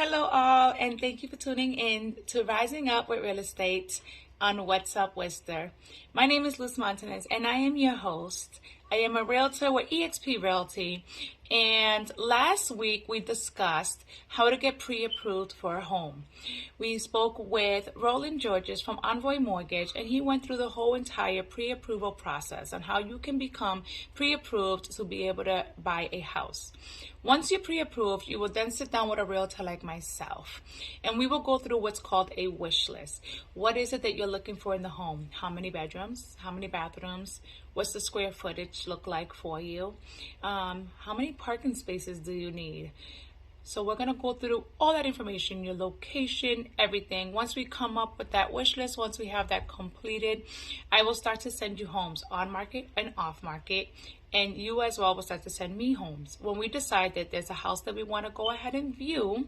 Hello all, and thank you for tuning in to Rising Up with Real Estate on What's Up Worcester. My name is Luz Montanez, and I am your host. I am a realtor with eXp Realty, and last week we discussed how to get pre-approved for a home. We spoke with Roland Georges from Envoy Mortgage, and he went through the whole entire pre-approval process on how you can become pre-approved to be able to buy a house. Once you're pre-approved, you will then sit down with a realtor like myself, and we will go through what's called a wish list. What is it that you're looking for in the home? How many bedrooms? How many bathrooms? What's the square footage look like for you? How many parking spaces do you need? So we're going to go through all that information, your location, everything. Once we come up with that wish list, once we have that completed, I will start to send you homes on market and off market. And you as well will start to send me homes. When we decide that there's a house that we want to go ahead and view,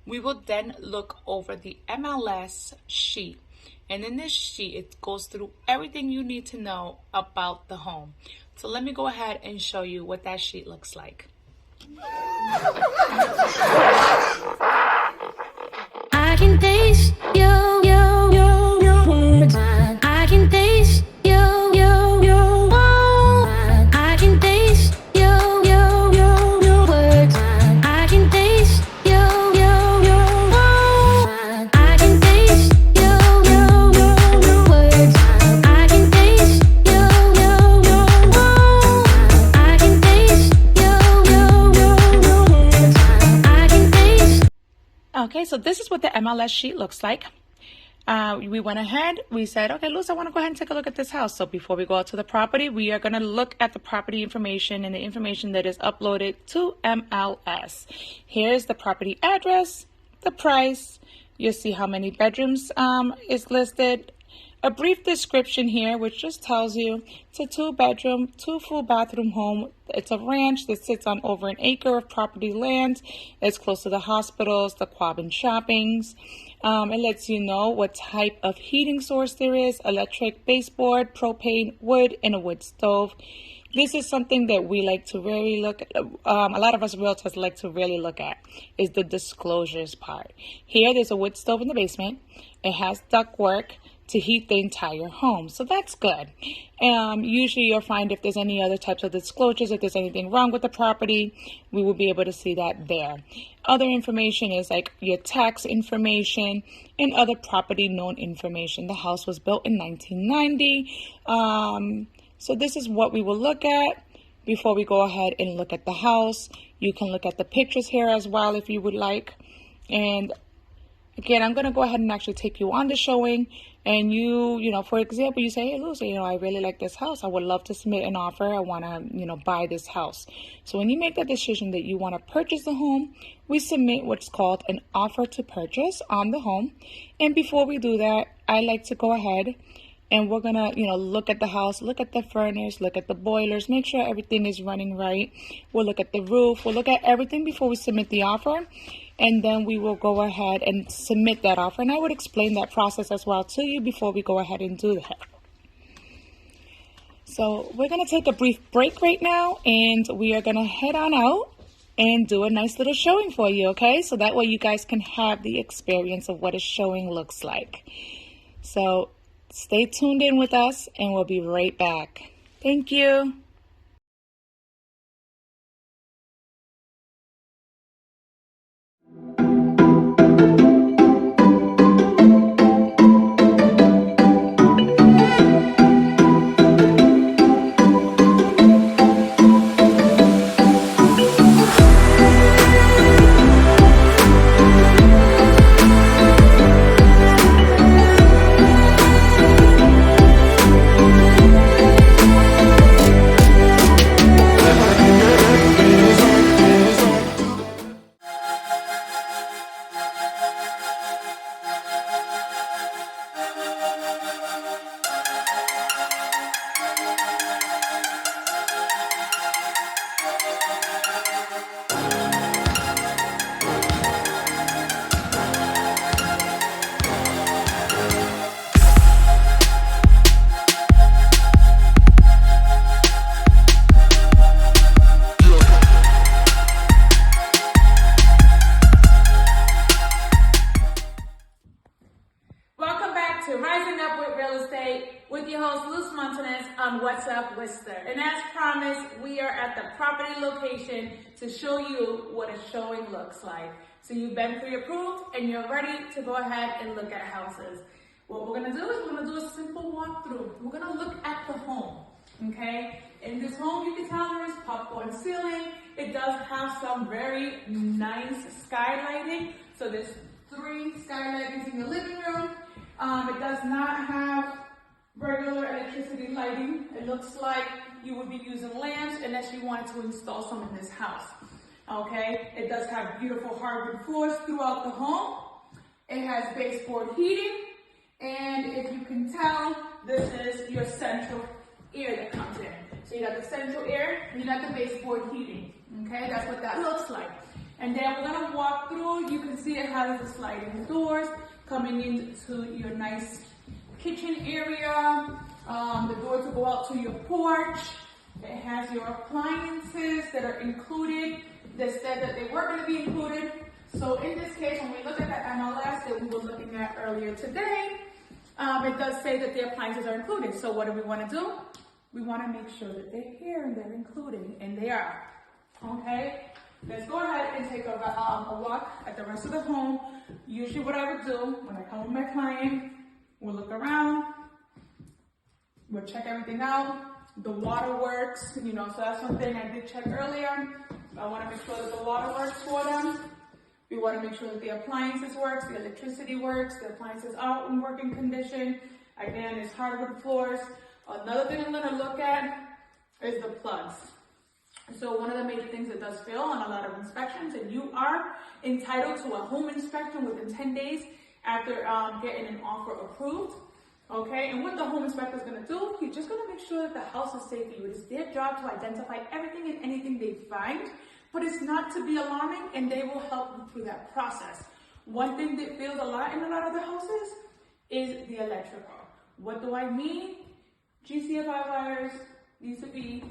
we will then look over the MLS sheet. And in this sheet, it goes through everything you need to know about the home. So let me go ahead and show you what that sheet looks like. I can taste your words. I can taste your I can taste your words. I can taste your I can taste your words. I can taste your I can taste Okay, so this is what the MLS sheet looks like. We went ahead, we said, okay, Luz, I want to go ahead and take a look at this house. So before we go out to the property, we are going to look at the property information and the information that is uploaded to MLS. Here's the property address, the price. You'll see how many bedrooms is listed. A brief description here, which just tells you it's a 2-bedroom, 2 full bathroom home. It's a ranch that sits on over an acre of property land. It's close to the hospitals, the Quab and shoppings. It lets you know what type of heating source there is: electric, baseboard, propane, wood, and a wood stove. This is something that we like to really look at. A lot of us realtors like to really look at is the disclosures part. Here, there's a wood stove in the basement. It has ductwork to heat the entire home, so that's good. Usually you'll find if there's any other types of disclosures, if there's anything wrong with the property, we will be able to see that there. Other information is like your tax information and other property known information. The house was built in 1990. So this is what we will look at before we go ahead and look at the house. You can look at the pictures here as well if you would like. And again, I'm going to go ahead and actually take you on the showing. And you know, for example, you say, hey, Luz, I really like this house. I would love to submit an offer. I want to, buy this house. So when you make that decision that you want to purchase the home, we submit what's called an offer to purchase on the home. And before we do that, I like to go ahead and we're going to, look at the house, look at the furnace, look at the boilers, make sure everything is running right. We'll look at the roof. We'll look at everything before we submit the offer. And then we will go ahead and submit that offer. And I would explain that process as well to you before we go ahead and do that. So we're going to take a brief break right now, and we are going to head on out and do a nice little showing for you, okay? So that way you guys can have the experience of what a showing looks like. So stay tuned in with us, and we'll be right back. Thank you. on What's Up Worcester. And as promised, we are at the property location to show you what a showing looks like. So you've been pre-approved and you're ready to go ahead and look at houses. What we're gonna do is we're gonna do a simple walkthrough. We're gonna look at the home, okay? In this home, you can tell there is popcorn ceiling. It does have some very nice skylighting. So there's 3 skylightings in the living room. It does not have regular electricity lighting. It looks like you would be using lamps unless you wanted to install some in this house. Okay, it does have beautiful hardwood floors throughout the home. It has baseboard heating, and if you can tell, this is your central air that comes in. So you got the central air, and you got the baseboard heating. Okay, that's what that looks like. And then we're gonna walk through. You can see it has the sliding doors coming into your nice kitchen area, the door to go out to your porch. It has your appliances that are included. They said that they were going to be included. So in this case, when we look at the MLS that we were looking at earlier today, it does say that the appliances are included. So what do we want to do? We want to make sure that they're here and they're included, and they are. Okay, let's go ahead and take a walk at the rest of the home. Usually what I would do when I come with my client, we'll look around, we'll check everything out. The water works, so that's one thing I did check earlier. I want to make sure that the water works for them. We want to make sure that the appliances works, the electricity works, the appliances are in working condition. Again, it's hardwood floors. Another thing I'm going to look at is the plugs. So one of the major things that does fail on a lot of inspections, and you are entitled to a home inspection within 10 days after getting an offer approved. Okay, and what the home inspector is going to do, he's just going to make sure that the house is safe for you. It's their job to identify everything and anything they find, but it's not to be alarming, and they will help you through that process. One thing that fails a lot in a lot of the houses is the electrical. What do I mean? GCFI wires needs to be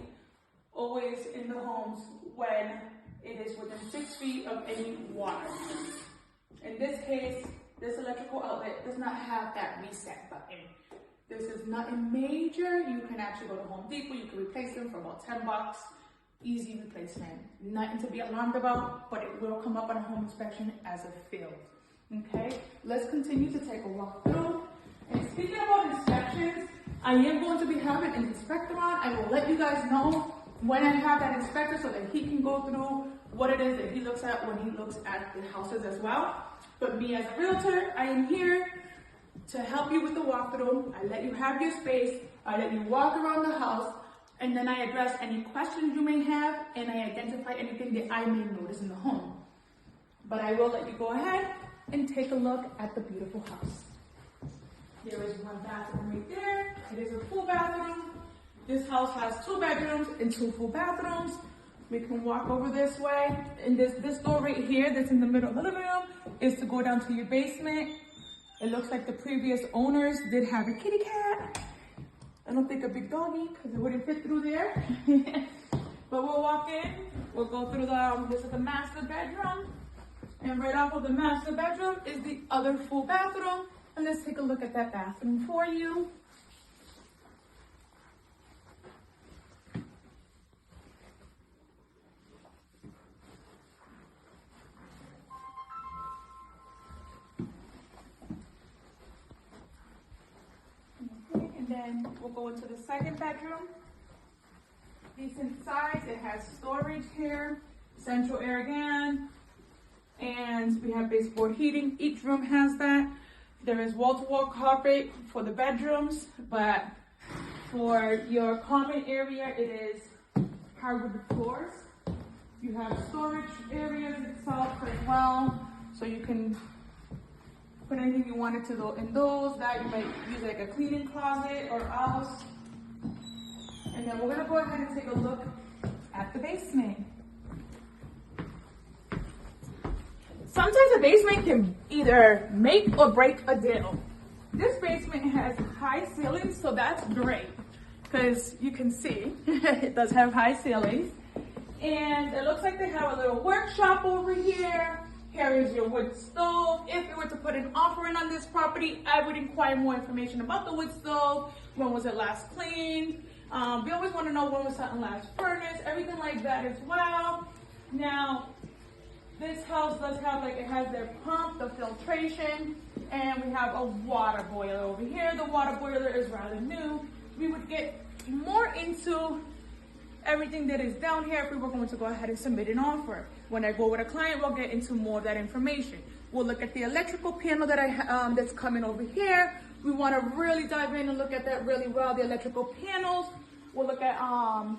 always in the homes when it is within 6 feet of any water. In this case, this electrical outlet does not have that reset button. This is nothing major. You can actually go to Home Depot. You can replace them for about $10. Easy replacement. Nothing to be alarmed about, but it will come up on a home inspection as a failed. Okay, let's continue to take a walk through. And speaking about inspections, I am going to be having an inspector on. I will let you guys know when I have that inspector so that he can go through what it is that he looks at when he looks at the houses as well. But me as a realtor, I am here to help you with the walkthrough. I let you have your space. I let you walk around the house, and then I address any questions you may have, and I identify anything that I may notice in the home. But I will let you go ahead and take a look at the beautiful house. There is one bathroom right there. It is a full bathroom. This house has 2 bedrooms and 2 full bathrooms. We can walk over this way. And this door right here that's in the middle of the living room is to go down to your basement. It looks like the previous owners did have a kitty cat. I don't think a big doggy because it wouldn't fit through there. But we'll walk in. We'll go through this is the master bedroom. And right off of the master bedroom is the other full bathroom. And let's take a look at that bathroom for you. Then we'll go into the second bedroom. Decent size. It has storage here, central air again, and we have baseboard heating. Each room has that. There is wall-to-wall carpet for the bedrooms, but for your common area, it is hardwood floors. You have storage areas itself as well, so you can put anything you wanted to go in those. That you might use like a cleaning closet or else. And then we're gonna go ahead and take a look at the basement. Sometimes a basement can either make or break a deal. This basement has high ceilings, so that's great because you can see it does have high ceilings. And it looks like they have a little workshop over here. Here is your wood stove. If you were to put an offer in on this property, I would inquire more information about the wood stove. When was it last cleaned? We always want to know when was something last furnace, everything like that as well. Now, this house does have, like, it has their pump, the filtration, and we have a water boiler over here. The water boiler is rather new. We would get more into everything that is down here if we were going to go ahead and submit an offer. When I go with a client, we'll get into more of that information. We'll look at the electrical panel that that's coming over here. We want to really dive in and look at that really well, the electrical panels. We'll look at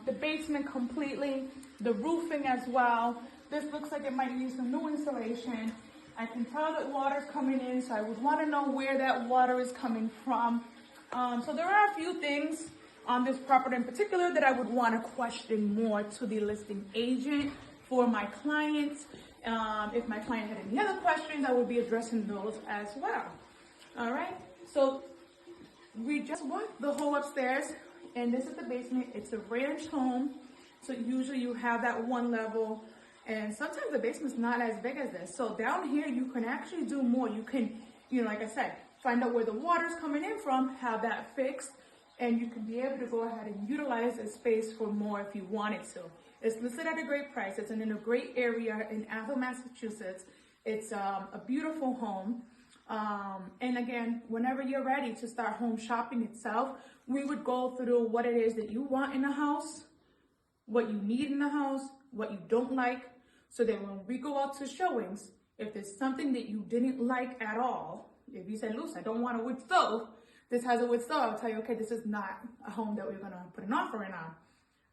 the basement completely, the roofing as well. This looks like it might need some new insulation. I can tell that water's coming in, so I would want to know where that water is coming from. So there are a few things on this property in particular that I would want to question more to the listing agent for my clients. If my client had any other questions, I would be addressing those as well. All right, so we just walked the whole upstairs, and this is the basement. It's a ranch home, so usually you have that one level, and sometimes the basement's not as big as this. So down here, you can actually do more. You can, like I said, find out where the water's coming in from, have that fixed, and you can be able to go ahead and utilize this space for more if you wanted to. It's listed at a great price. It's in a great area in Athol, Massachusetts. It's a beautiful home. And again, whenever you're ready to start home shopping itself, we would go through what it is that you want in a house, what you need in the house, what you don't like, so that when we go out to showings, if there's something that you didn't like at all, if you say, Luz, I don't want a wood stove, this has a wood stove, I'll tell you, okay, this is not a home that we're gonna put an offer in on.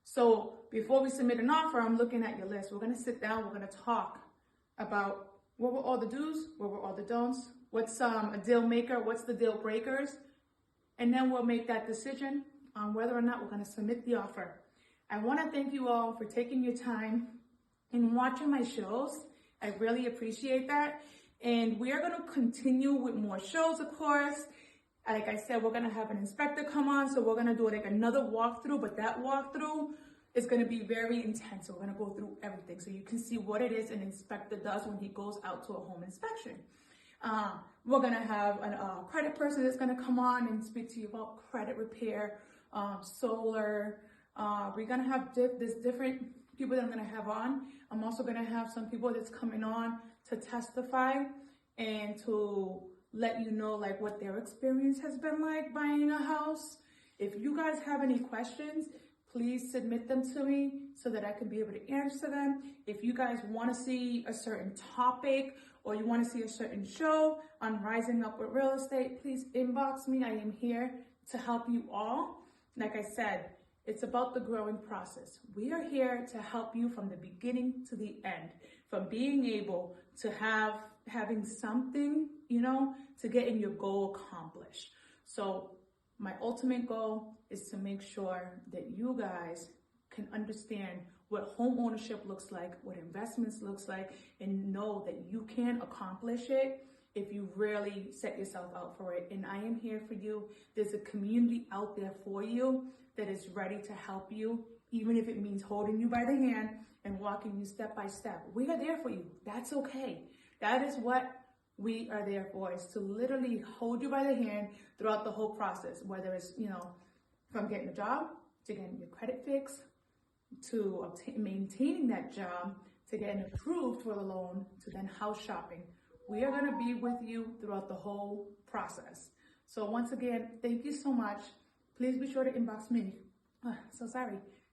So before we submit an offer, I'm looking at your list. We're gonna sit down, we're gonna talk about what were all the do's, what were all the don'ts, what's a deal maker, what's the deal breakers, and then we'll make that decision on whether or not we're gonna submit the offer. I wanna thank you all for taking your time and watching my shows. I really appreciate that. And we are gonna continue with more shows, of course. Like I said, we're gonna have an inspector come on, so we're gonna do like another walkthrough, but that walkthrough is gonna be very intense. So we're gonna go through everything so you can see what it is an inspector does when he goes out to a home inspection. We're gonna have a credit person that's gonna come on and speak to you about credit repair, solar. We're gonna have different people that I'm gonna have on. I'm also gonna have some people that's coming on to testify and to let you know like what their experience has been like buying a house. If you guys have any questions, please submit them to me so that I can be able to answer them. If you guys want to see a certain topic or you want to see a certain show on Rising Up with Real Estate, please inbox me. I am here to help you all. Like I said, it's about the growing process. We are here to help you from the beginning to the end, from being able to having something, to getting your goal accomplished. So my ultimate goal is to make sure that you guys can understand what home ownership looks like, what investments looks like, and know that you can accomplish it if you really set yourself out for it. And I am here for you. There's a community out there for you that is ready to help you, even if it means holding you by the hand and walking you step by step. We are there for you. That's okay. That is what we are there for, is to literally hold you by the hand throughout the whole process, whether it's, from getting a job, to getting your credit fixed, to maintaining that job, to getting approved for the loan, to then house shopping. We are going to be with you throughout the whole process. So once again, thank you so much. Please be sure to inbox me.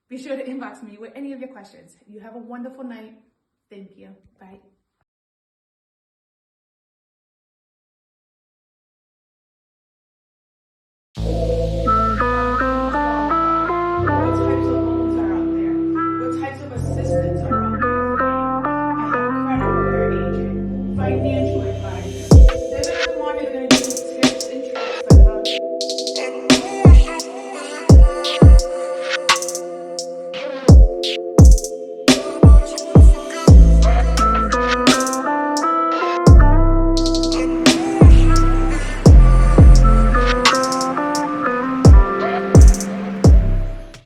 Be sure to inbox me with any of your questions. You have a wonderful night. Thank you. Bye.